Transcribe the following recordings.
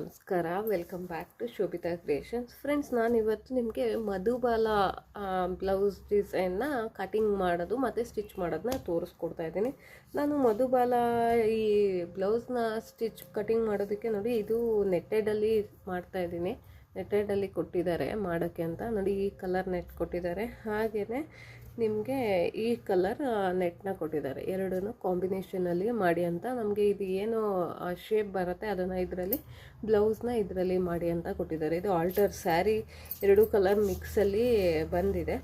ನಮಸ್ಕಾರ, welcome back to Shobhita creations. Friends, ನಾನು ಇವತ್ತು ನಿಮಗೆ ಮಧುಬಾಲ ಬ್ಲೌಸ್ ಡಿಸೈನ್ನ ಕಟಿಂಗ್ ಮಾಡೋದು ಮತ್ತು ಸ್ಟಿಚ್ ಮಾಡೋದನ್ನ ತೋರಿಸ್ಕೊಡ್ತಾ ಇದ್ದೀನಿ. ನಾನು ಮಧುಬಾಲ ಈ ಬ್ಲೌಸ್ನ ಕಟಿಂಗ್ ಮಾಡೋದಕ್ಕೆ ನೋಡಿ, ಇದು ನೆಟ್ಟೆಡಲ್ಲಿ ಮಾಡ್ತಾಯಿದ್ದೀನಿ. ನೆಟ್ಟೆಡಲ್ಲಿ ಕೊಟ್ಟಿದ್ದಾರೆ ಮಾಡೋಕ್ಕೆ ಅಂತ ನೋಡಿ. ಈ ಕಲರ್ ನೆಟ್ ಕೊಟ್ಟಿದ್ದಾರೆ, ಹಾಗೆಯೇ ನಿಮಗೆ ಈ ಕಲರ್ ನೆಟ್ನ ಕೊಟ್ಟಿದ್ದಾರೆ. ಎರಡೂ ಕಾಂಬಿನೇಷನಲ್ಲಿ ಮಾಡಿ ಅಂತ. ನಮಗೆ ಇದು ಏನು ಶೇಪ್ ಬರುತ್ತೆ ಅದನ್ನು ಇದರಲ್ಲಿ ಬ್ಲೌಸ್ನ ಇದರಲ್ಲಿ ಮಾಡಿ ಅಂತ ಕೊಟ್ಟಿದ್ದಾರೆ. ಇದು ಆಲ್ಟರ್ ಸ್ಯಾರಿ, ಎರಡು ಕಲರ್ ಮಿಕ್ಸಲ್ಲಿ ಬಂದಿದೆ.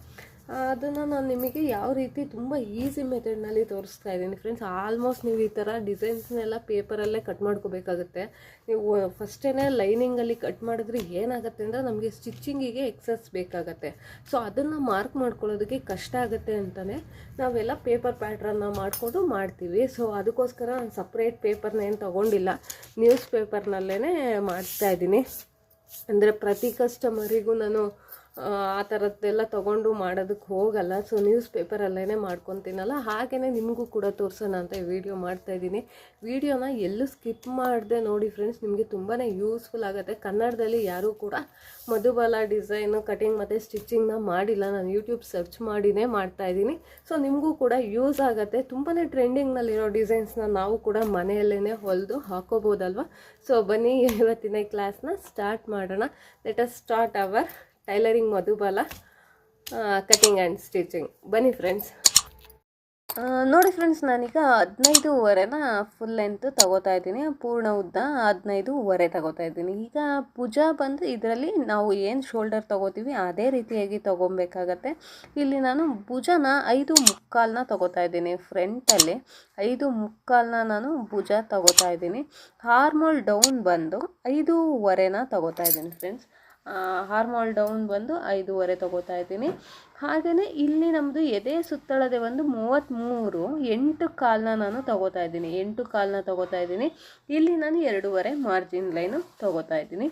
ಅದನ್ನು ನಾನು ನಿಮಗೆ ಯಾವ ರೀತಿ ತುಂಬ ಈಸಿ ಮೆಥಡ್ನಲ್ಲಿ ತೋರಿಸ್ತಾ ಇದ್ದೀನಿ ಫ್ರೆಂಡ್ಸ್. ಆಲ್ಮೋಸ್ಟ್ ನೀವು ಈ ಥರ ಡಿಸೈನ್ಸ್ನೆಲ್ಲ ಪೇಪರಲ್ಲೇ ಕಟ್ ಮಾಡ್ಕೋಬೇಕಾಗುತ್ತೆ. ನೀವು ಫಸ್ಟೇ ಲೈನಿಂಗಲ್ಲಿ ಕಟ್ ಮಾಡಿದ್ರೆ ಏನಾಗುತ್ತೆ ಅಂದರೆ ನಮಗೆ ಸ್ಟಿಚ್ಚಿಂಗಿಗೆ ಎಕ್ಸಸ್ ಬೇಕಾಗತ್ತೆ. ಸೊ ಅದನ್ನು ಮಾರ್ಕ್ ಮಾಡ್ಕೊಳ್ಳೋದಕ್ಕೆ ಕಷ್ಟ ಆಗುತ್ತೆ ಅಂತಲೇ ನಾವೆಲ್ಲ ಪೇಪರ್ ಪ್ಯಾಟ್ರನ್ನ ಮಾಡಿಕೊಂಡು ಮಾಡ್ತೀವಿ. ಸೊ ಅದಕ್ಕೋಸ್ಕರ ನಾನು ಸಪ್ರೇಟ್ ಪೇಪರ್ನ ಏನು ತೊಗೊಂಡಿಲ್ಲ, ನ್ಯೂಸ್ ಪೇಪರ್ನಲ್ಲೇ ಮಾಡ್ತಾಯಿದ್ದೀನಿ. ಅಂದರೆ ಪ್ರತಿ ಕಸ್ಟಮರಿಗೂ ನಾನು ಆ ಥರದ್ದೆಲ್ಲ ತೊಗೊಂಡು ಮಾಡೋದಕ್ಕೆ ಹೋಗಲ್ಲ. ಸೊ ನ್ಯೂಸ್ ಪೇಪರಲ್ಲೇ ಮಾಡ್ಕೊತೀನಲ್ಲ, ಹಾಗೆಯೇ ನಿಮಗೂ ಕೂಡ ತೋರಿಸೋಣ ಅಂತ ವಿಡಿಯೋ ಮಾಡ್ತಾಯಿದ್ದೀನಿ. ವಿಡಿಯೋನ ಎಲ್ಲೂ ಸ್ಕಿಪ್ ಮಾಡಿದೆ ನೋಡಿ ಫ್ರೆಂಡ್ಸ್, ನಿಮಗೆ ತುಂಬಾ ಯೂಸ್ಫುಲ್ ಆಗುತ್ತೆ. ಕನ್ನಡದಲ್ಲಿ ಯಾರೂ ಕೂಡ ಮಧುಬಾಲ ಡಿಸೈನು ಕಟಿಂಗ್ ಮತ್ತು ಸ್ಟಿಚ್ಚಿಂಗ್ನ ಮಾಡಿಲ್ಲ. ನಾನು ಯೂಟ್ಯೂಬ್ ಸರ್ಚ್ ಮಾಡಿನೇ ಮಾಡ್ತಾಯಿದ್ದೀನಿ. ಸೊ ನಿಮಗೂ ಕೂಡ ಯೂಸ್ ಆಗುತ್ತೆ. ತುಂಬಾ ಟ್ರೆಂಡಿಂಗ್ನಲ್ಲಿರೋ ಡಿಸೈನ್ಸ್ನ ನಾವು ಕೂಡ ಮನೆಯಲ್ಲೇ ಹೊಲಿದು ಹಾಕೋಬೋದಲ್ವ. ಸೊ ಬನ್ನಿ, ಇವತ್ತಿನ ಕ್ಲಾಸ್ನ ಸ್ಟಾರ್ಟ್ ಮಾಡೋಣ. Let us start hour tailoring Madhubala cutting and stitching. ಬನ್ನಿ ಫ್ರೆಂಡ್ಸ್. ನೋಡಿ ಫ್ರೆಂಡ್ಸ್, ನಾನೀಗ 15.5 ಫುಲ್ ಲೆಂತ್ ತಗೋತಾ ಇದ್ದೀನಿ. ಪೂರ್ಣ ಉದ್ದ 15.5 ತಗೋತಾ ಇದ್ದೀನಿ. ಈಗ ಭುಜ ಬಂದು ಇದರಲ್ಲಿ ನಾವು ಏನು ಶೋಲ್ಡರ್ ತೊಗೋತೀವಿ ಅದೇ ರೀತಿಯಾಗಿ ತೊಗೊಬೇಕಾಗತ್ತೆ. ಇಲ್ಲಿ ನಾನು ಭುಜನ 5.75 ತಗೋತಾ ಇದ್ದೀನಿ. ಫ್ರಂಟಲ್ಲಿ 5.75 ನಾನು ಭುಜ ತಗೋತಾ ಇದ್ದೀನಿ. ಹಾರ್ಮೋಲ್ ಡೌನ್ ಬಂದು 5.25 ತಗೋತಾ ಇದ್ದೀನಿ ಫ್ರೆಂಡ್ಸ್. ಹಾರ್ಮೋಲ್ ಡೌನ್ ಬಂದು 5.25 ತಗೋತಾ ಇದ್ದೀನಿ. ಹಾಗೆಯೇ ಇಲ್ಲಿ ನಮ್ಮದು ಎದೆ ಸುತ್ತಳತೆ ಒಂದು 33, 8 ಕಾಲನ್ನ ನಾನು ತಗೋತಾ ಇದ್ದೀನಿ. 8 ಕಾಲನ್ನ ತಗೋತಾ ಇದ್ದೀನಿ. ಇಲ್ಲಿ ನಾನು 2.5 ಮಾರ್ಜಿನ್ ಲೈನು ತಗೋತಾ ಇದ್ದೀನಿ.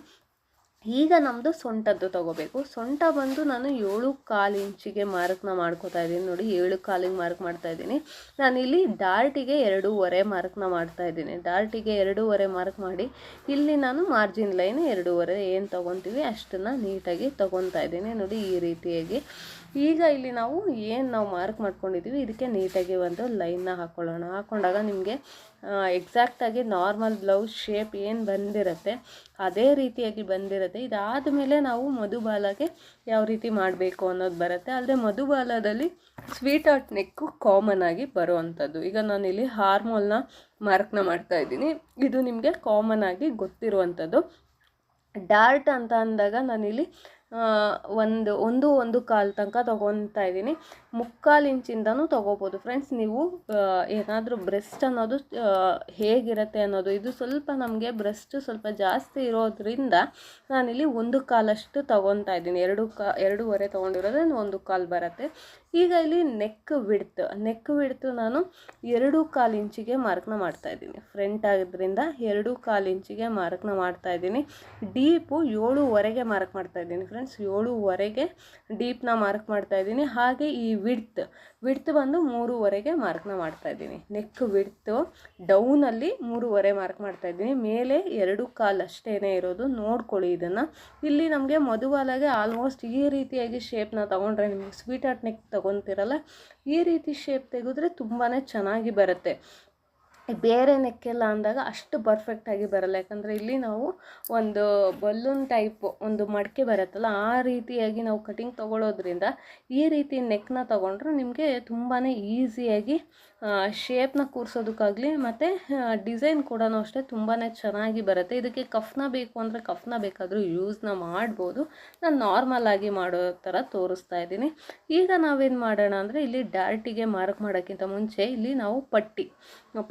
ಈಗ ನಮ್ಮದು ಸೊಂಟದ್ದು ತೊಗೋಬೇಕು. ಸೊಂಟ ಬಂದು ನಾನು 7.25 ಇಂಚಿಗೆ ಮಾರ್ಕ್ನ ಮಾಡ್ಕೋತಾ ಇದ್ದೀನಿ. ನೋಡಿ, 7.25 ಮಾರ್ಕ್ ಮಾಡ್ತಾ ಇದ್ದೀನಿ. ನಾನಿಲ್ಲಿ ಡಾರ್ಟಿಗೆ 2.5 ಮಾರ್ಕ್ನ ಮಾಡ್ತಾ ಇದ್ದೀನಿ. ಡಾರ್ಟಿಗೆ 2.5 ಮಾರ್ಕ್ ಮಾಡಿ ಇಲ್ಲಿ ನಾನು ಮಾರ್ಜಿನ್ ಲೈನ್ 2.5 ಏನು ತೊಗೊತೀವಿ ಅಷ್ಟನ್ನು ನೀಟಾಗಿ ತೊಗೊತಾ ಇದ್ದೀನಿ. ನೋಡಿ, ಈ ರೀತಿಯಾಗಿ. ಈಗ ಇಲ್ಲಿ ನಾವು ಮಾರ್ಕ್ ಮಾಡ್ಕೊಂಡಿದ್ದೀವಿ, ಇದಕ್ಕೆ ನೀಟಾಗಿ ಒಂದು ಲೈನ್ನ ಹಾಕ್ಕೊಳ್ಳೋಣ. ಹಾಕ್ಕೊಂಡಾಗ ನಿಮಗೆ ಎಕ್ಸಾಕ್ಟಾಗಿ ನಾರ್ಮಲ್ ಬ್ಲೌಸ್ ಶೇಪ್ ಏನು ಬಂದಿರುತ್ತೆ ಅದೇ ರೀತಿಯಾಗಿ ಬಂದಿರುತ್ತೆ. ಇದಾದ ಮೇಲೆ ನಾವು ಮಧುಬಾಲಗೆ ಯಾವ ರೀತಿ ಮಾಡಬೇಕು ಅನ್ನೋದು ಬರುತ್ತೆ. ಆದರೆ ಮಧುಬಾಲದಲ್ಲಿ ಸ್ವೀಟ್ ಹಾರ್ಟ್ ನೆಕ್ಕು ಕಾಮನ್ ಆಗಿ ಬರುವಂಥದ್ದು. ಈಗ ನಾನಿಲ್ಲಿ ಹಾರ್ಮೋಲ್ನ ಮಾರ್ಕ್ನ ಮಾಡ್ತಾ ಇದ್ದೀನಿ. ಇದು ನಿಮಗೆ ಕಾಮನ್ ಆಗಿ ಗೊತ್ತಿರುವಂಥದ್ದು. ಡಾರ್ಟ್ ಅಂತ ಅಂದಾಗ ನಾನಿಲ್ಲಿ 1 ಕಾಲು ತನಕ ತೊಗೊತಾ ಇದ್ದೀನಿ. 3/4 ಇಂಚಿಂದನೂ ತೊಗೋಬೋದು ಫ್ರೆಂಡ್ಸ್. ನೀವು ಏನಾದರೂ ಬ್ರೆಸ್ಟ್ ಅನ್ನೋದು ಹೇಗಿರುತ್ತೆ ಅನ್ನೋದು, ಇದು ಸ್ವಲ್ಪ ನಮಗೆ ಬ್ರೆಸ್ಟ್ ಸ್ವಲ್ಪ ಜಾಸ್ತಿ ಇರೋದ್ರಿಂದ ನಾನಿಲ್ಲಿ 1/4 ತೊಗೊತಾ ಇದ್ದೀನಿ. 2.5 ತೊಗೊಂಡಿರೋದ್ರೆ 1/4 ಬರುತ್ತೆ. ಈಗ ಇಲ್ಲಿ ನೆಕ್ ವಿಡ್ತ್ ನಾನು 2.25 ಇಂಚಿಗೆ ಮಾರ್ಕ್ನ ಮಾಡ್ತಾಯಿದ್ದೀನಿ. ಫ್ರಂಟ್ ಆಗೋದ್ರಿಂದ 2.25 ಇಂಚಿಗೆ ಮಾರ್ಕ್ನ ಮಾಡ್ತಾಯಿದ್ದೀನಿ. ಡೀಪು 7.25 ಮಾರ್ಕ್ ಮಾಡ್ತಾಯಿದ್ದೀನಿ ಫ್ರೆಂಡ್ಸ್. 7.25 ಡೀಪ್ನ ಮಾರ್ಕ್ ಮಾಡ್ತಾಯಿದ್ದೀನಿ. ಹಾಗೆ ಈ ವಿಡ್ತ್ ಬಂದು 3.25 ಮಾರ್ಕ್ನ ಮಾಡ್ತಾಯಿದ್ದೀನಿ. ನೆಕ್ ವಿಡ್ತು ಡೌನಲ್ಲಿ 3.25 ಮಾರ್ಕ್ ಮಾಡ್ತಾಯಿದ್ದೀನಿ. ಮೇಲೆ 2.25 ಅಷ್ಟೇ ಇರೋದು, ನೋಡ್ಕೊಳ್ಳಿ ಇದನ್ನು. ಇಲ್ಲಿ ನಮಗೆ ಮಧುಬಾಲಗೆ ಆಲ್ಮೋಸ್ಟ್ ಈ ರೀತಿಯಾಗಿ ಶೇಪ್ನ ತೊಗೊಂಡ್ರೆ, ನಿಮಗೆ ಸ್ವೀಟ್ ಹಾರ್ಟ್ ನೆಕ್ ತೊಗೊತಿರಲ್ಲ, ಈ ರೀತಿ ಶೇಪ್ ತೆಗೆದ್ರೆ ತುಂಬಾ ಚೆನ್ನಾಗಿ ಬರುತ್ತೆ. ಬೇರೆ ನೆಕ್ಕೆಲ್ಲ ಅಂದಾಗ ಅಷ್ಟು ಪರ್ಫೆಕ್ಟಾಗಿ ಬರಲ್ಲ. ಯಾಕಂದರೆ ಇಲ್ಲಿ ನಾವು ಒಂದು ಬಲೂನ್ ಟೈಪು ಒಂದು ಮಡಕೆ ಬರುತ್ತಲ್ಲ, ಆ ರೀತಿಯಾಗಿ ನಾವು ಕಟಿಂಗ್ ತೊಗೊಳೋದ್ರಿಂದ ಈ ರೀತಿ ನೆಕ್ನ ತೊಗೊಂಡ್ರೆ ನಿಮಗೆ ತುಂಬಾ ಈಸಿಯಾಗಿ ಶೇಪ್ನ ಕೂರಿಸೋದಕ್ಕಾಗಲಿ ಮತ್ತು ಡಿಸೈನ್ ಕೂಡ ಅಷ್ಟೇ ತುಂಬಾ ಚೆನ್ನಾಗಿ ಬರುತ್ತೆ. ಇದಕ್ಕೆ ಕಫ್ನ ಬೇಕು ಅಂದರೆ ಕಫ್ನ ಬೇಕಾದರೂ ಯೂಸ್ನ ಮಾಡ್ಬೋದು. ನಾನು ನಾರ್ಮಲ್ ಆಗಿ ಮಾಡೋ ಥರ ತೋರಿಸ್ತಾ ಇದ್ದೀನಿ. ಈಗ ನಾವೇನು ಮಾಡೋಣ ಅಂದರೆ, ಇಲ್ಲಿ ಡಾರ್ಟಿಗೆ ಮಾರ್ಕ್ ಮಾಡೋಕ್ಕಿಂತ ಮುಂಚೆ ಇಲ್ಲಿ ನಾವು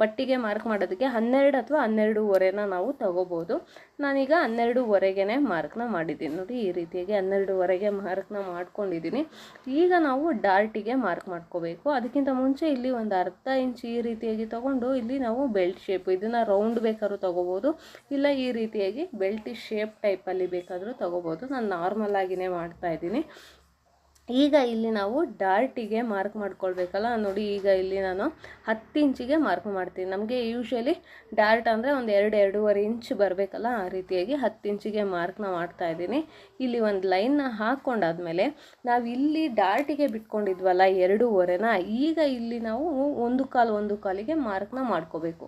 ಪಟ್ಟಿಗೆ ಮಾರ್ಕ್ ಮಾಡೋದಕ್ಕೆ 12 ಅಥವಾ 12.25 ನಾವು ತೊಗೋಬೋದು. ನಾನೀಗ 12.25 ಮಾರ್ಕ್ನ ಮಾಡಿದ್ದೀನಿ. ನೋಡಿ, ಈ ರೀತಿಯಾಗಿ 12.25 ಮಾರ್ಕ್ನ ಮಾಡ್ಕೊಂಡಿದ್ದೀನಿ. ಈಗ ನಾವು ಡಾರ್ಟಿಗೆ ಮಾರ್ಕ್ ಮಾಡ್ಕೋಬೇಕು. ಅದಕ್ಕಿಂತ ಮುಂಚೆ ಇಲ್ಲಿ ಒಂದು ಅರ್ಧ ಇಂಚ್ ಈ ರೀತಿಯಾಗಿ ತೊಗೊಂಡು ಇಲ್ಲಿ ನಾವು ಬೆಲ್ಟ್ ಶೇಪ್, ಇದನ್ನು ರೌಂಡ್ ಬೇಕಾದ್ರೂ ತೊಗೋಬೋದು, ಇಲ್ಲ ಈ ರೀತಿಯಾಗಿ ಬೆಲ್ಟ್ ಶೇಪ್ ಟೈಪಲ್ಲಿ ಬೇಕಾದರೂ ತೊಗೋಬೋದು. ನಾನು ನಾರ್ಮಲ್ ಆಗಿನೇ ಮಾಡ್ತಾಯಿದ್ದೀನಿ. ಈಗ ಇಲ್ಲಿ ನಾವು ಡಾರ್ಟಿಗೆ ಮಾರ್ಕ್ ಮಾಡ್ಕೊಳ್ಬೇಕಲ್ಲ ನೋಡಿ. ಈಗ ಇಲ್ಲಿ ನಾನು 10 ಇಂಚಿಗೆ ಮಾರ್ಕ್ ಮಾಡ್ತೀನಿ. ನಮಗೆ ಯೂಶ್ವಲಿ ಡಾರ್ಟ್ ಅಂದರೆ ಒಂದು 2-2.5 ಇಂಚ್ ಬರಬೇಕಲ್ಲ, ಆ ರೀತಿಯಾಗಿ 10 ಇಂಚಿಗೆ ಮಾರ್ಕ್ನ ಮಾಡ್ತಾ ಇದ್ದೀನಿ. ಇಲ್ಲಿ ಒಂದು ಲೈನ್ನ ಹಾಕ್ಕೊಂಡಾದ್ಮೇಲೆ ನಾವು ಇಲ್ಲಿ ಡಾರ್ಟಿಗೆ ಬಿಟ್ಕೊಂಡಿದ್ವಲ್ಲ 2.5ನ, ಈಗ ಇಲ್ಲಿ ನಾವು 1/4 ಮಾರ್ಕ್ನ ಮಾಡ್ಕೋಬೇಕು.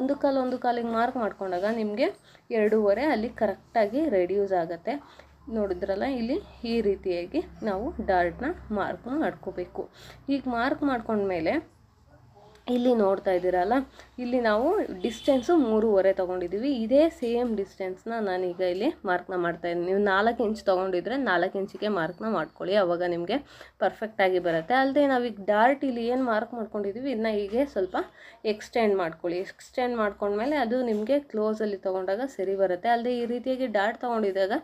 1/4 ಮಾರ್ಕ್ ಮಾಡ್ಕೊಂಡಾಗ ನಿಮಗೆ 2.5 ಅಲ್ಲಿ ಕರೆಕ್ಟಾಗಿ ರೆಡ್ಯೂಸ್ ಆಗುತ್ತೆ. ನೋಡಿದ್ರಲ್ಲ, ಇಲ್ಲಿ ಈ ರೀತಿಯಾಗಿ ನಾವು ಡಾರ್ಟ್ನ ಮಾರ್ಕ್ ಮಾಡ್ಕೋಬೇಕು. ಈಗ ಮಾರ್ಕ್ ಮಾಡ್ಕೊಂಡ್ಮೇಲೆ ಇಲ್ಲಿ ನೋಡ್ತಾ ಇದ್ದೀರಲ್ಲ, ಇಲ್ಲಿ ನಾವು ಡಿಸ್ಟೆನ್ಸು 3.5 ತೊಗೊಂಡಿದ್ದೀವಿ. ಇದೇ ಸೇಮ್ ಡಿಸ್ಟೆನ್ಸ್ನ ನಾನೀಗ ಇಲ್ಲಿ ಮಾರ್ಕ್ನ ಮಾಡ್ತಾಯಿದ್ದೀನಿ. ನೀವು 4 ಇಂಚ್ ತೊಗೊಂಡಿದ್ರೆ 4 ಇಂಚಿಗೆ ಮಾರ್ಕ್ನ ಮಾಡ್ಕೊಳ್ಳಿ, ಆವಾಗ ನಿಮಗೆ ಪರ್ಫೆಕ್ಟಾಗಿ ಬರುತ್ತೆ. ಅಲ್ಲದೆ ನಾವೀಗ ಡಾರ್ಟ್ ಇಲ್ಲಿ ಏನು ಮಾರ್ಕ್ ಮಾಡ್ಕೊಂಡಿದ್ದೀವಿ ಇದನ್ನ ಹೀಗೆ ಸ್ವಲ್ಪ ಎಕ್ಸ್ಟೆಂಡ್ ಮಾಡ್ಕೊಳ್ಳಿ. ಎಕ್ಸ್ಟೆಂಡ್ ಮಾಡ್ಕೊಂಡ್ಮೇಲೆ ಅದು ನಿಮಗೆ ಕ್ಲೋಸಲ್ಲಿ ತೊಗೊಂಡಾಗ ಸರಿ ಬರುತ್ತೆ. ಅಲ್ಲದೆ ಈ ರೀತಿಯಾಗಿ ಡಾರ್ಟ್ ತೊಗೊಂಡಿದ್ದಾಗ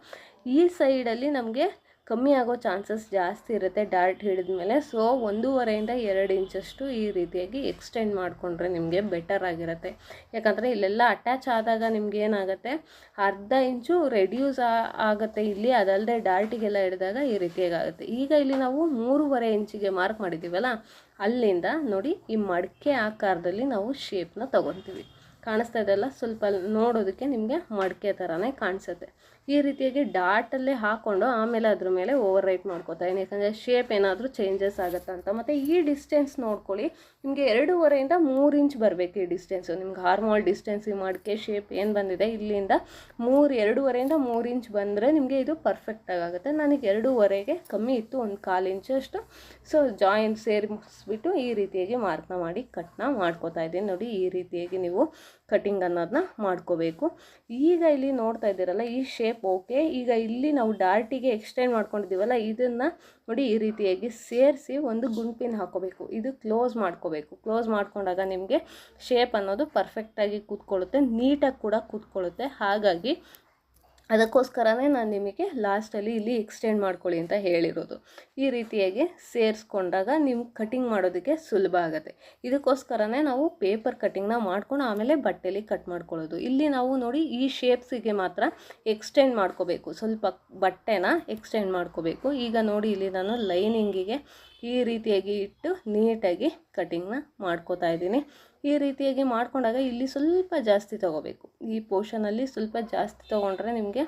ಈ ಸೈಡಲ್ಲಿ ನಮಗೆ ಕಮ್ಮಿ ಆಗೋ ಚಾನ್ಸಸ್ ಜಾಸ್ತಿ ಇರುತ್ತೆ ಡಾರ್ಟ್ ಹಿಡಿದ್ಮೇಲೆ. ಸೊ 1.5-2 ಇಂಚಷ್ಟು ಈ ರೀತಿಯಾಗಿ ಎಕ್ಸ್ಟೆಂಡ್ ಮಾಡಿಕೊಂಡ್ರೆ ನಿಮಗೆ ಬೆಟರ್ ಆಗಿರುತ್ತೆ. ಯಾಕಂದರೆ ಇಲ್ಲೆಲ್ಲ ಅಟ್ಯಾಚ್ ಆದಾಗ ನಿಮ್ಗೆ ಏನಾಗುತ್ತೆ, ಅರ್ಧ ಇಂಚು ರೆಡ್ಯೂಸ್ ಆಗುತ್ತೆ ಇಲ್ಲಿ. ಅದಲ್ಲದೆ ಡಾರ್ಟಿಗೆಲ್ಲ ಹಿಡಿದಾಗ ಈ ರೀತಿಯಾಗಿ ಆಗುತ್ತೆ. ಈಗ ಇಲ್ಲಿ ನಾವು 3.5 ಇಂಚಿಗೆ ಮಾರ್ಕ್ ಮಾಡಿದ್ದೀವಲ್ಲ, ಅಲ್ಲಿಂದ ನೋಡಿ ಈ ಮಡಕೆ ಆಕಾರದಲ್ಲಿ ನಾವು ಶೇಪ್ನ ತೊಗೊತೀವಿ. ಕಾಣಿಸ್ತಾ ಇದೆಲ್ಲ, ಸ್ವಲ್ಪ ನೋಡೋದಕ್ಕೆ ನಿಮಗೆ ಮಡಕೆ ಥರನೇ ಕಾಣಿಸುತ್ತೆ. ಈ ರೀತಿಯಾಗಿ ಡಾಟಲ್ಲೇ ಹಾಕ್ಕೊಂಡು ಆಮೇಲೆ ಅದ್ರ ಮೇಲೆ ಓವರ್ ರೈಟ್ ಮಾಡ್ಕೋತಾ ಇದ್ದೀನಿ, ಯಾಕಂದರೆ ಶೇಪ್ ಏನಾದರೂ ಚೇಂಜಸ್ ಆಗುತ್ತೆ ಅಂತ. ಮತ್ತು ಈ ಡಿಸ್ಟೆನ್ಸ್ ನೋಡ್ಕೊಳ್ಳಿ, ನಿಮಗೆ 2.5-3 ಇಂಚ್ ಬರಬೇಕು ಈ ಡಿಸ್ಟೆನ್ಸು. ನಿಮ್ಗೆ ಹಾರ್ಮೋಲ್ ಡಿಸ್ಟೆನ್ಸ್ ಈ ಮಡಕೆ ಶೇಪ್ ಏನು ಬಂದಿದೆ ಇಲ್ಲಿಂದ 2.5-3 ಇಂಚ್ ಬಂದರೆ ನಿಮಗೆ ಇದು ಪರ್ಫೆಕ್ಟಾಗಿ ಆಗುತ್ತೆ. ನನಗೆ 2.5ಗೆ ಕಮ್ಮಿ ಇತ್ತು, 1/4 ಇಂಚಷ್ಟು. ಸೊ ಜಾಯಿಂಟ್ ಸೇರಿಸ್ಬಿಟ್ಟು ಈ ರೀತಿಯಾಗಿ ಮಾರ್ಕ್ನ ಮಾಡಿ ಕಟ್ನ ಮಾಡ್ಕೋತಾ ಇದ್ದೀನಿ. ನೋಡಿ, ಈ ರೀತಿಯಾಗಿ ನೀವು ಕಟಿಂಗ್ ಅನ್ನೋದನ್ನ ಮಾಡ್ಕೋಬೇಕು. ಈಗ ಇಲ್ಲಿ ನೋಡ್ತಾ ಇದ್ದೀರಲ್ಲ, ಈ ಶೇಪ್ ಓಕೆ. ಈಗ ಇಲ್ಲಿ ನಾವು ಡಾರ್ಟಿಗೆ ಎಕ್ಸ್ಟೆಂಡ್ ಮಾಡ್ಕೊಂಡಿದ್ದೀವಲ್ಲ, ಇದನ್ನು ನೋಡಿ ಈ ರೀತಿಯಾಗಿ ಸೇರಿಸಿ ಒಂದು ಗುಂಪಿನ ಹಾಕೋಬೇಕು. ಇದು ಕ್ಲೋಸ್ ಮಾಡ್ಕೋಬೇಕು. ಕ್ಲೋಸ್ ಮಾಡ್ಕೊಂಡಾಗ ನಿಮಗೆ ಶೇಪ್ ಅನ್ನೋದು ಪರ್ಫೆಕ್ಟಾಗಿ ಕೂತ್ಕೊಳ್ಳುತ್ತೆ, ನೀಟಾಗಿ ಕೂಡ ಕೂತ್ಕೊಳ್ಳುತ್ತೆ. ಹಾಗಾಗಿ ಅದಕ್ಕೋಸ್ಕರನೇ ನಾನು ನಿಮಗೆ ಲಾಸ್ಟಲ್ಲಿ ಇಲ್ಲಿ ಎಕ್ಸ್ಟೆಂಡ್ ಮಾಡ್ಕೊಳ್ಳಿ ಅಂತ ಹೇಳಿರೋದು. ಈ ರೀತಿಯಾಗಿ ಸೇರಿಸ್ಕೊಂಡಾಗ ನಿಮ್ಗೆ ಕಟಿಂಗ್ ಮಾಡೋದಕ್ಕೆ ಸುಲಭ ಆಗುತ್ತೆ. ಇದಕ್ಕೋಸ್ಕರನೇ ನಾವು ಪೇಪರ್ ಕಟಿಂಗ್ನ ಮಾಡ್ಕೊಂಡು ಆಮೇಲೆ ಬಟ್ಟೆಲಿ ಕಟ್ ಮಾಡ್ಕೊಳ್ಳೋದು. ಇಲ್ಲಿ ನಾವು ನೋಡಿ ಈ ಶೇಪ್ಸಿಗೆ ಮಾತ್ರ ಎಕ್ಸ್ಟೆಂಡ್ ಮಾಡ್ಕೋಬೇಕು, ಸ್ವಲ್ಪ ಬಟ್ಟೆನ ಎಕ್ಸ್ಟೆಂಡ್ ಮಾಡ್ಕೋಬೇಕು. ಈಗ ನೋಡಿ ಇಲ್ಲಿ ನಾನು ಲೈನಿಂಗಿಗೆ ಈ ರೀತಿಯಾಗಿ ಇಟ್ಟು ನೀಟಾಗಿ ಕಟಿಂಗ್ನ ಮಾಡ್ಕೋತಾ ಇದ್ದೀನಿ. ಈ ರೀತಿಯಾಗಿ ಮಾಡ್ಕೊಂಡಾಗ ಇಲ್ಲಿ ಸ್ವಲ್ಪ ಜಾಸ್ತಿ ತೊಗೋಬೇಕು. ಈ ಪೋರ್ಷನಲ್ಲಿ ಸ್ವಲ್ಪ ಜಾಸ್ತಿ ತೊಗೊಂಡ್ರೆ ನಿಮಗೆ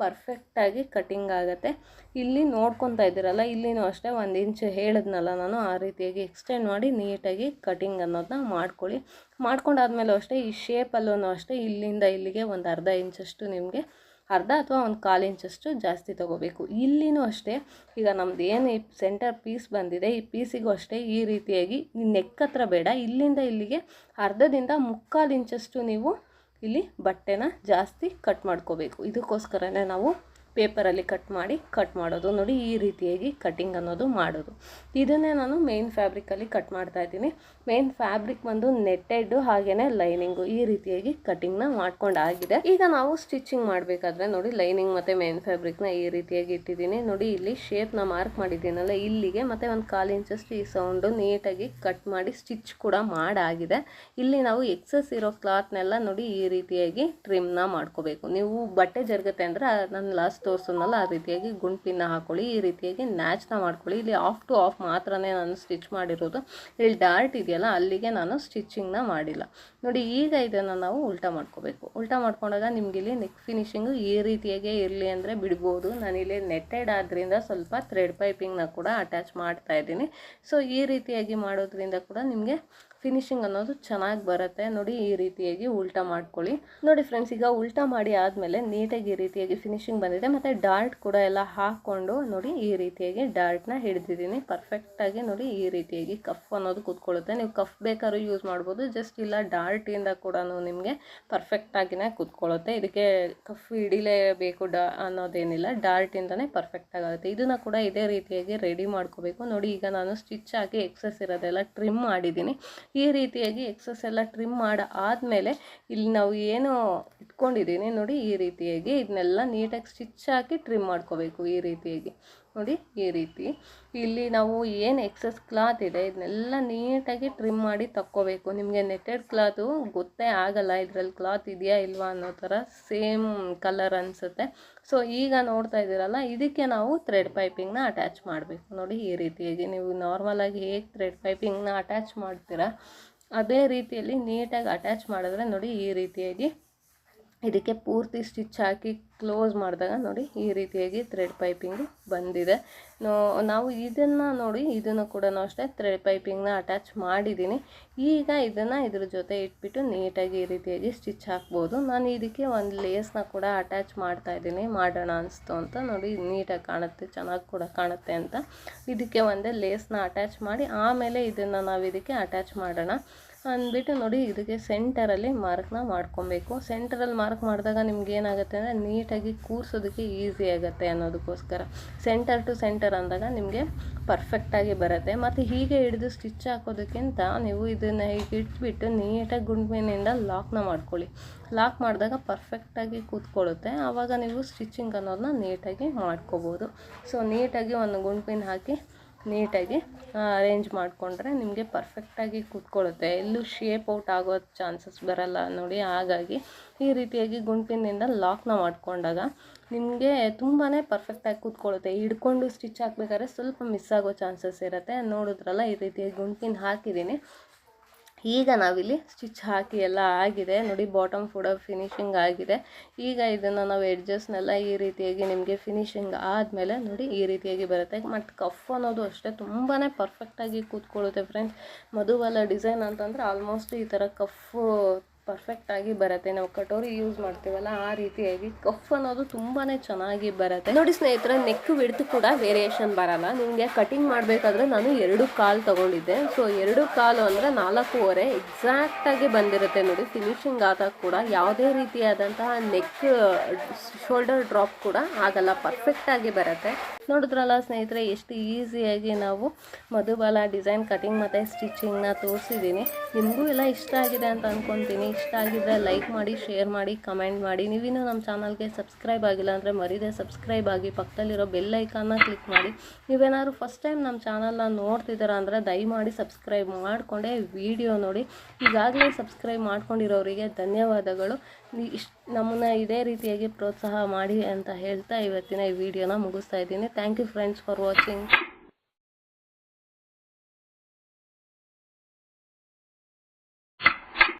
ಪರ್ಫೆಕ್ಟಾಗಿ ಕಟಿಂಗ್ ಆಗುತ್ತೆ. ಇಲ್ಲಿ ನೋಡ್ಕೊತಾ ಇದ್ದೀರಲ್ಲ, ಇಲ್ಲಿನೂ ಅಷ್ಟೇ 1 ಇಂಚ್ ಹೇಳಿದ್ನಲ್ಲ ನಾನು, ಆ ರೀತಿಯಾಗಿ ಎಕ್ಸ್ಟೆಂಡ್ ಮಾಡಿ ನೀಟಾಗಿ ಕಟಿಂಗ್ ಅನ್ನೋದನ್ನ ಮಾಡ್ಕೊಳ್ಳಿ. ಮಾಡ್ಕೊಂಡಾದ್ಮೇಲೂ ಅಷ್ಟೇ ಈ ಶೇಪಲ್ಲೂ ಅಷ್ಟೇ ಇಲ್ಲಿಂದ ಇಲ್ಲಿಗೆ ಒಂದು ಅರ್ಧ ಇಂಚಷ್ಟು ನಿಮಗೆ, ಅರ್ಧ ಅಥವಾ 1/4 ಇಂಚಷ್ಟು ಜಾಸ್ತಿ ತೊಗೋಬೇಕು. ಇಲ್ಲಿನೂ ಅಷ್ಟೇ, ಈಗ ನಮ್ದು ಏನು ಈ ಸೆಂಟರ್ ಪೀಸ್ ಬಂದಿದೆ ಈ ಪೀಸಿಗೂ ಅಷ್ಟೇ ಈ ರೀತಿಯಾಗಿ ನೆಕ್ ಹತ್ರ ಬೇಡ, ಇಲ್ಲಿಂದ ಇಲ್ಲಿಗೆ ಅರ್ಧದಿಂದ 3/4 ಇಂಚಷ್ಟು ನೀವು ಇಲ್ಲಿ ಬಟ್ಟೆನ ಜಾಸ್ತಿ ಕಟ್ ಮಾಡ್ಕೋಬೇಕು. ಇದಕ್ಕೋಸ್ಕರನೇ ನಾವು ಪೇಪರಲ್ಲಿ ಕಟ್ ಮಾಡೋದು. ನೋಡಿ, ಈ ರೀತಿಯಾಗಿ ಕಟಿಂಗ್ ಅನ್ನೋದು ಮಾಡೋದು. ಇದನ್ನೇ ನಾನು ಮೇನ್ ಫ್ಯಾಬ್ರಿಕಲ್ಲಿ ಕಟ್ ಮಾಡ್ತಾ ಇದ್ದೀನಿ. ಮೇನ್ ಫ್ಯಾಬ್ರಿಕ್ ಬಂದು ನೆಟ್ಟೆಡ್ಡು, ಹಾಗೆಯೇ ಲೈನಿಂಗು. ಈ ರೀತಿಯಾಗಿ ಕಟಿಂಗ್ನ ಮಾಡ್ಕೊಂಡಾಗಿದೆ. ಈಗ ನಾವು ಸ್ಟಿಚಿಂಗ್ ಮಾಡಬೇಕಾದ್ರೆ ನೋಡಿ, ಲೈನಿಂಗ್ ಮತ್ತು ಮೇನ್ ಫ್ಯಾಬ್ರಿಕ್ನ ಈ ರೀತಿಯಾಗಿ ಇಟ್ಟಿದ್ದೀನಿ. ನೋಡಿ, ಇಲ್ಲಿ ಶೇಪ್ನ ಮಾರ್ಕ್ ಮಾಡಿದ್ದೀನಲ್ಲ ಇಲ್ಲಿಗೆ, ಮತ್ತು 1/4 ಇಂಚಷ್ಟು ಈ ಸೌಂಡು ನೀಟಾಗಿ ಕಟ್ ಮಾಡಿ ಸ್ಟಿಚ್ ಕೂಡ ಮಾಡಾಗಿದೆ. ಇಲ್ಲಿ ನಾವು ಎಕ್ಸಸ್ ಇರೋ ಕ್ಲಾತ್ನೆಲ್ಲ ನೋಡಿ ಈ ರೀತಿಯಾಗಿ ಟ್ರಿಮ್ನ ಮಾಡ್ಕೋಬೇಕು. ನೀವು ಬಟ್ಟೆ ಜರುಗುತ್ತೆ ಅಂದರೆ ನಾನು ಲಾಸ್ಟ್ ತೋರಿಸೋನಲ್ಲ ಆ ರೀತಿಯಾಗಿ ಗುಂಪಿನ ಹಾಕೊಳ್ಳಿ. ಈ ರೀತಿಯಾಗಿ ನ್ಯಾಚ್ನ ಮಾಡ್ಕೊಳ್ಳಿ. ಇಲ್ಲಿ ಆಫ್ ಟು ಆಫ್ ಮಾತ್ರನೇ ನಾನು ಸ್ಟಿಚ್ ಮಾಡಿರೋದು. ಇಲ್ಲಿ ಡಾರ್ಟ್ ಇದೆಯಲ್ಲ ಅಲ್ಲಿಗೆ ನಾನು ಸ್ಟಿಚಿಂಗ್ನ ಮಾಡಿಲ್ಲ. ನೋಡಿ, ಈಗ ಇದನ್ನು ನಾವು ಉಲ್ಟಾ ಮಾಡ್ಕೋಬೇಕು. ಉಲ್ಟಾ ಮಾಡ್ಕೊಂಡಾಗ ನಿಮ್ಗೆ ಇಲ್ಲಿ ನೆಕ್ ಫಿನಿಶಿಂಗು ಈ ರೀತಿಯಾಗೇ ಇರಲಿ ಅಂದರೆ ಬಿಡ್ಬೋದು. ನಾನಿಲ್ಲಿ ನೆಟ್ಟೆಡ್ ಆದ್ದರಿಂದ ಸ್ವಲ್ಪ ಥ್ರೆಡ್ ಪೈಪಿಂಗ್ನ ಕೂಡ ಅಟ್ಯಾಚ್ ಮಾಡ್ತಾ ಇದ್ದೀನಿ. ಸೊ ಈ ರೀತಿಯಾಗಿ ಮಾಡೋದ್ರಿಂದ ಕೂಡ ನಿಮಗೆ ಫಿನಿಶಿಂಗ್ ಅನ್ನೋದು ಚೆನ್ನಾಗಿ ಬರುತ್ತೆ. ನೋಡಿ, ಈ ರೀತಿಯಾಗಿ ಉಲ್ಟಾ ಮಾಡ್ಕೊಳ್ಳಿ. ನೋಡಿ ಫ್ರೆಂಡ್ಸ್, ಈಗ ಉಲ್ಟಾ ಮಾಡಿ ಆದಮೇಲೆ ನೀಟಾಗಿ ಈ ರೀತಿಯಾಗಿ ಫಿನಿಶಿಂಗ್ ಬಂದಿದೆ. ಮತ್ತು ಡಾರ್ಟ್ ಕೂಡ ಎಲ್ಲ ಹಾಕ್ಕೊಂಡು ನೋಡಿ ಈ ರೀತಿಯಾಗಿ ಡಾರ್ಟ್ನ ಹಿಡಿದಿದ್ದೀನಿ ಪರ್ಫೆಕ್ಟಾಗಿ. ನೋಡಿ, ಈ ರೀತಿಯಾಗಿ ಕಫ್ ಅನ್ನೋದು ಕೂತ್ಕೊಳ್ಳುತ್ತೆ. ನೀವು ಕಫ್ ಬೇಕಾದ್ರೂ ಯೂಸ್ ಮಾಡ್ಬೋದು, ಜಸ್ಟ್ ಇಲ್ಲ ಡಾರ್ಟಿಂದ ಕೂಡ ನಿಮಗೆ ಪರ್ಫೆಕ್ಟಾಗಿನೇ ಕೂತ್ಕೊಳ್ಳುತ್ತೆ. ಇದಕ್ಕೆ ಕಫ್ ಹಿಡಿಲೇಬೇಕು ಅನ್ನೋದೇನಿಲ್ಲ, ಡಾರ್ಟಿಂದನೇ ಪರ್ಫೆಕ್ಟಾಗುತ್ತೆ. ಇದನ್ನು ಕೂಡ ಇದೇ ರೀತಿಯಾಗಿ ರೆಡಿ ಮಾಡ್ಕೋಬೇಕು. ನೋಡಿ, ಈಗ ನಾನು ಸ್ಟಿಚ್ ಹಾಕಿ ಎಕ್ಸಸ್ ಇರೋದೆಲ್ಲ ಟ್ರಿಮ್ ಮಾಡಿದ್ದೀನಿ. ಈ ರೀತಿಯಾಗಿ ಎಕ್ಸಸ್ ಎಲ್ಲ ಟ್ರಿಮ್ ಆದಮೇಲೆ ಇಲ್ಲಿ ನಾವು ಏನು ಇಟ್ಕೊಂಡಿದ್ದೀನಿ ನೋಡಿ, ಈ ರೀತಿಯಾಗಿ ಇದನ್ನೆಲ್ಲ ನೀಟಾಗಿ ಸ್ಟಿಚ್ ಹಾಕಿ ಟ್ರಿಮ್ ಮಾಡ್ಕೋಬೇಕು. ಈ ರೀತಿಯಾಗಿ ನೋಡಿ ಈ ರೀತಿ. ಇಲ್ಲಿ ನಾವು ಏನು ಎಕ್ಸಸ್ ಕ್ಲಾತ್ ಇದೆ ಇದನ್ನೆಲ್ಲ ನೀಟಾಗಿ ಟ್ರಿಮ್ ಮಾಡಿ ತಕ್ಕೋಬೇಕು. ನಿಮಗೆ ನೆಟ್ಟೆಡ್ ಕ್ಲಾತು ಗೊತ್ತೇ ಆಗಲ್ಲ ಇದರಲ್ಲಿ ಕ್ಲಾತ್ ಇದೆಯಾ ಇಲ್ವಾ ಅನ್ನೋ ಥರ ಸೇಮ್ ಕಲರ್ ಅನಿಸುತ್ತೆ. ಸೊ ಈಗ ನೋಡ್ತಾ ಇದ್ದೀರಲ್ಲ, ಇದಕ್ಕೆ ನಾವು ಥ್ರೆಡ್ ಪೈಪಿಂಗ್ನ ಅಟ್ಯಾಚ್ ಮಾಡಬೇಕು. ನೋಡಿ ಈ ರೀತಿಯಾಗಿ ನೀವು ನಾರ್ಮಲಾಗಿ ಹೇಗೆ ಥ್ರೆಡ್ ಪೈಪಿಂಗ್ನ ಅಟ್ಯಾಚ್ ಮಾಡ್ತೀರಾ ಅದೇ ರೀತಿಯಲ್ಲಿ ನೀಟಾಗಿ ಅಟ್ಯಾಚ್ ಮಾಡಿದ್ರೆ ನೋಡಿ ಈ ರೀತಿಯಾಗಿ ಇದಕ್ಕೆ ಪೂರ್ತಿ ಸ್ಟಿಚ್ ಹಾಕಿ ಕ್ಲೋಸ್ ಮಾಡಿದಾಗ ನೋಡಿ ಈ ರೀತಿಯಾಗಿ ಥ್ರೆಡ್ ಪೈಪಿಂಗು ಬಂದಿದೆ. ನಾವು ಇದನ್ನು ನೋಡಿ ಇದನ್ನು ಕೂಡ ಅಷ್ಟೇ ಥ್ರೆಡ್ ಪೈಪಿಂಗ್ನ ಅಟ್ಯಾಚ್ ಮಾಡಿದ್ದೀನಿ. ಈಗ ಇದನ್ನು ಇದ್ರ ಜೊತೆ ಇಟ್ಬಿಟ್ಟು ನೀಟಾಗಿ ಈ ರೀತಿಯಾಗಿ ಸ್ಟಿಚ್ ಹಾಕ್ಬೋದು. ನಾನು ಇದಕ್ಕೆ ಒಂದು ಲೇಸ್ನ ಕೂಡ ಅಟ್ಯಾಚ್ ಮಾಡ್ತಾಯಿದ್ದೀನಿ, ಮಾಡೋಣ ಅನಿಸ್ತು ಅಂತ. ನೋಡಿ ನೀಟಾಗಿ ಕಾಣುತ್ತೆ, ಚೆನ್ನಾಗಿ ಕೂಡ ಕಾಣುತ್ತೆ ಅಂತ ಇದಕ್ಕೆ ಒಂದೇ ಲೇಸ್ನ ಅಟ್ಯಾಚ್ ಮಾಡಿ ಆಮೇಲೆ ಇದನ್ನು ನಾವು ಇದಕ್ಕೆ ಅಟ್ಯಾಚ್ ಮಾಡೋಣ ಅಂದ್ಬಿಟ್ಟು ನೋಡಿ ಇದಕ್ಕೆ ಸೆಂಟರಲ್ಲಿ ಮಾರ್ಕ್ನ ಮಾಡ್ಕೊಬೇಕು. ಸೆಂಟರಲ್ಲಿ ಮಾರ್ಕ್ ಮಾಡಿದಾಗ ನಿಮ್ಗೆ ಏನಾಗುತ್ತೆ ಅಂದರೆ ನೀಟಾಗಿ ಕೂರಿಸೋದಕ್ಕೆ ಈಸಿ ಆಗುತ್ತೆ ಅನ್ನೋದಕ್ಕೋಸ್ಕರ ಸೆಂಟರ್ ಟು ಸೆಂಟರ್ ಅಂದಾಗ ನಿಮಗೆ ಪರ್ಫೆಕ್ಟಾಗಿ ಬರುತ್ತೆ. ಮತ್ತು ಹೀಗೆ ಹಿಡಿದು ಸ್ಟಿಚ್ ಹಾಕೋದಕ್ಕಿಂತ ನೀವು ಇದನ್ನು ಹೀಗೆ ಇಟ್ಬಿಟ್ಟು ನೀಟಾಗಿ ಗುಂಡ್ಮೇನಿಂದ ಲಾಕ್ನ ಮಾಡ್ಕೊಳ್ಳಿ. ಲಾಕ್ ಮಾಡಿದಾಗ ಪರ್ಫೆಕ್ಟಾಗಿ ಕೂತ್ಕೊಳ್ಳುತ್ತೆ. ಆವಾಗ ನೀವು ಸ್ಟಿಚಿಂಗ್ ಅನ್ನೋದನ್ನ ನೀಟಾಗಿ ಮಾಡ್ಕೋಬೋದು. ಸೊ ನೀಟಾಗಿ ಒಂದು ಗುಂಡ್ಪಿನ್ ಹಾಕಿ ನೀಟಾಗಿ ಅರೇಂಜ್ ಮಾಡಿಕೊಂಡ್ರೆ ನಿಮಗೆ ಪರ್ಫೆಕ್ಟಾಗಿ ಕೂತ್ಕೊಳ್ಳುತ್ತೆ, ಎಲ್ಲೂ ಶೇಪ್ ಔಟ್ ಆಗೋ ಚಾನ್ಸಸ್ ಬರಲ್ಲ ನೋಡಿ. ಹಾಗಾಗಿ ಈ ರೀತಿಯಾಗಿ ಗುಂಡ್ಪಿನಿಂದ ಲಾಕ್ನ ಮಾಡಿಕೊಂಡಾಗ ನಿಮಗೆ ತುಂಬಾ ಪರ್ಫೆಕ್ಟಾಗಿ ಕೂತ್ಕೊಳ್ಳುತ್ತೆ. ಹಿಡ್ಕೊಂಡು ಸ್ಟಿಚ್ ಹಾಕ್ಬೇಕಾದ್ರೆ ಸ್ವಲ್ಪ ಮಿಸ್ ಆಗೋ ಚಾನ್ಸಸ್ ಇರುತ್ತೆ. ನೋಡಿದ್ರಲ್ಲ ಈ ರೀತಿಯಾಗಿ ಗುಂಡ್ಪಿನ್ ಹಾಕಿದ್ದೀನಿ. ಈಗ ನಾವಿಲ್ಲಿ ಸ್ಟಿಚ್ ಹಾಕಿ ಎಲ್ಲ ಆಗಿದೆ ನೋಡಿ, ಬಾಟಮ್ ಕೂಡ ಫಿನಿಶಿಂಗ್ ಆಗಿದೆ. ಈಗ ಇದನ್ನು ನಾವು ಎಡ್ಜಸ್ನೆಲ್ಲ ಈ ರೀತಿಯಾಗಿ ನಿಮಗೆ ಫಿನಿಶಿಂಗ್ ಆದಮೇಲೆ ನೋಡಿ ಈ ರೀತಿಯಾಗಿ ಬರುತ್ತೆ. ಮತ್ತು ಕಫ್ ಅನ್ನೋದು ಅಷ್ಟೇ ತುಂಬಾ ಪರ್ಫೆಕ್ಟಾಗಿ ಕೂತ್ಕೊಳ್ಳುತ್ತೆ ಫ್ರೆಂಡ್ಸ್. ಮಧುಬಾಲ ಡಿಸೈನ್ ಅಂತಂದರೆ ಆಲ್ಮೋಸ್ಟ್ ಈ ಥರ ಕಫು ಪರ್ಫೆಕ್ಟಾಗಿ ಬರುತ್ತೆ. ನಾವು ಕಟೋರಿ ಯೂಸ್ ಮಾಡ್ತೀವಲ್ಲ ಆ ರೀತಿಯಾಗಿ ಕಫ್ ಅನ್ನೋದು ತುಂಬಾ ಚೆನ್ನಾಗಿ ಬರುತ್ತೆ. ನೋಡಿ ಸ್ನೇಹಿತರೆ, ನೆಕ್ ವಿಡ್ತ್ ಕೂಡ ವೇರಿಯೇಷನ್ ಬರಲ್ಲ. ನಿಮಗೆ ಕಟಿಂಗ್ ಮಾಡಬೇಕಾದ್ರೆ ನಾನು 2 ಕಾಲು ತೊಗೊಂಡಿದ್ದೆ. ಸೊ 2 ಕಾಲು ಅಂದರೆ 4.25 ಎಕ್ಸಾಕ್ಟಾಗಿ ಬಂದಿರುತ್ತೆ ನೋಡಿ. ಫಿನಿಶಿಂಗ್ ಆದಾಗ ಕೂಡ ಯಾವುದೇ ರೀತಿಯಾದಂತಹ ನೆಕ್ ಶೋಲ್ಡರ್ ಡ್ರಾಪ್ ಕೂಡ ಆಗಲ್ಲ, ಪರ್ಫೆಕ್ಟಾಗಿ ಬರುತ್ತೆ. ನೋಡಿದ್ರಲ್ಲ ಸ್ನೇಹಿತರೆ, ಎಷ್ಟು ಈಸಿಯಾಗಿ ನಾವು ಮಧುಬಾಲ ಡಿಸೈನ್ ಕಟಿಂಗ್ ಮತ್ತು ಸ್ಟಿಚಿಂಗ್ನ ತೋರಿಸಿದ್ದೀನಿ. ನಿಮಗೂ ಎಲ್ಲ ಇಷ್ಟ ಆಗಿದೆ ಅಂತ ಅಂದ್ಕೊತೀನಿ. ಇಷ್ಟ ಆಗಿದ್ದರೆ ಲೈಕ್ ಮಾಡಿ, ಶೇರ್ ಮಾಡಿ, ಕಮೆಂಟ್ ಮಾಡಿ. ನೀವಿನ್ನೂ ನಮ್ಮ ಚಾನಲ್ಗೆ ಸಬ್ಸ್ಕ್ರೈಬ್ ಆಗಿಲ್ಲ ಅಂದರೆ ಮರೀದೆ ಸಬ್ಸ್ಕ್ರೈಬ್ ಆಗಿ, ಪಕ್ಕದಲ್ಲಿರೋ ಬೆಲ್ ಐಕಾನ್ನ ಕ್ಲಿಕ್ ಮಾಡಿ. ನೀವೇನಾದ್ರು ಫಸ್ಟ್ ಟೈಮ್ ನಮ್ಮ ಚಾನಲ್ನ ನೋಡ್ತಿದ್ದೀರಾ ಅಂದರೆ ದಯಮಾಡಿ ಸಬ್ಸ್ಕ್ರೈಬ್ ಮಾಡಿಕೊಂಡೆ ವಿಡಿಯೋ ನೋಡಿ. ಈಗಾಗಲೇ ಸಬ್ಸ್ಕ್ರೈಬ್ ಮಾಡ್ಕೊಂಡಿರೋರಿಗೆ ಧನ್ಯವಾದಗಳು. ನಮ್ಮನ್ನು ಇದೇ ರೀತಿಯಾಗಿ ಪ್ರೋತ್ಸಾಹ ಮಾಡಿ ಅಂತ ಹೇಳ್ತಾ ಇವತ್ತಿನ ಈ ವಿಡಿಯೋನ ಮುಗಿಸ್ತಾ ಇದ್ದೀನಿ. Thank you friends for watching.